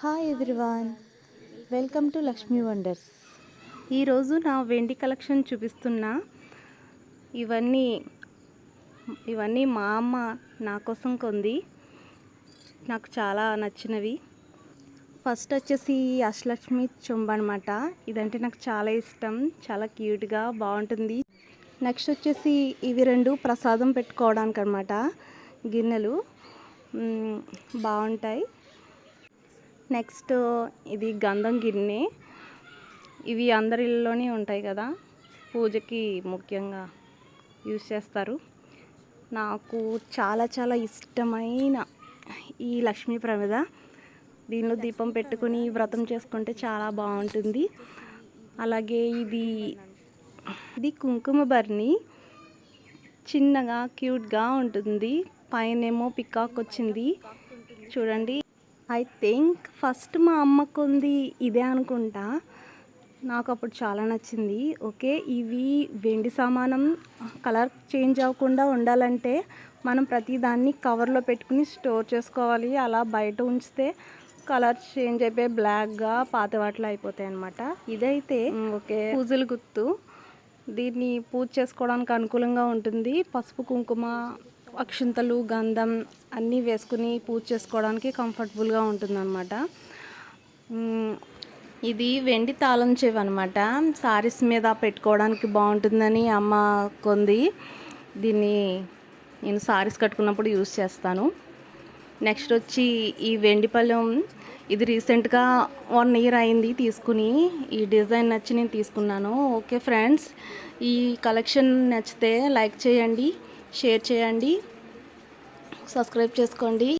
Hi everyone, welcome to Lakshmi wonders. ఈరోజు నా వెండి కలెక్షన్ చూపిస్తున్నా. ఇవన్నీ ఇవన్నీ మా అమ్మ నా కోసం కొంది. నాకు చాలా నచ్చినవి. ఫస్ట్ వచ్చేసి అష్టలక్ష్మి చెంబు అనమాట. ఇదంటే నాకు చాలా ఇష్టం, చాలా క్యూట్గా బాగుంటుంది. నెక్స్ట్ వచ్చేసి ఇవి రెండు ప్రసాదం పెట్టుకోవడానికి అనమాట. గిన్నెలు బాగుంటాయి. నెక్స్ట్ ఇది గంధం గిన్నె. ఇవి అందరి ఇళ్ళలోనే ఉంటాయి కదా, పూజకి ముఖ్యంగా యూజ్ చేస్తారు. నాకు చాలా చాలా ఇష్టమైన ఈ లక్ష్మీ ప్రమిద. దీనిలో దీపం పెట్టుకుని వ్రతం చేసుకుంటే చాలా బాగుంటుంది. అలాగే ఇది కుంకుమ బర్ని, చిన్నగా క్యూట్గా ఉంటుంది. పైనేమో పికాక్ వచ్చింది చూడండి. ఐ థింక్ ఫస్ట్ మా అమ్మకు ఉంది ఇదే అనుకుంటా. నాకు అప్పుడు చాలా నచ్చింది. ఓకే, ఇవి వెండి సామానం కలర్ చేంజ్ అవ్వకుండా ఉండాలంటే మనం ప్రతిదాన్ని కవర్లో పెట్టుకుని స్టోర్ చేసుకోవాలి. అలా బయట ఉంచితే కలర్ చేంజ్ అయిపోయి బ్లాక్గా పాత వాటిలో అయిపోతాయి అన్నమాట. ఇదైతే ఓకే, పూజలు గుర్తు. దీన్ని పూజ చేసుకోవడానికి అనుకూలంగా ఉంటుంది. పసుపు కుంకుమ అక్షింతలు గంధం అన్నీ వేసుకుని పూజ చేసుకోవడానికి కంఫర్టబుల్గా ఉంటుందన్నమాట. ఇది వెండి తాళం చెవి అనమాట. సారీస్ మీద పెట్టుకోవడానికి బాగుంటుందని అమ్మ కొంది. దీన్ని నేను సారీస్ కట్టుకున్నప్పుడు యూజ్ చేస్తాను. నెక్స్ట్ వచ్చి ఈ వెండి పళ్ళెం. ఇది రీసెంట్గా 1 year అయింది తీసుకుని. ఈ డిజైన్ నచ్చి నేను తీసుకున్నాను. ఓకే ఫ్రెండ్స్, ఈ కలెక్షన్ నచ్చితే లైక్ చేయండి, షేర్ చేయండి, సబ్స్క్రైబ్ చేసుకోండి.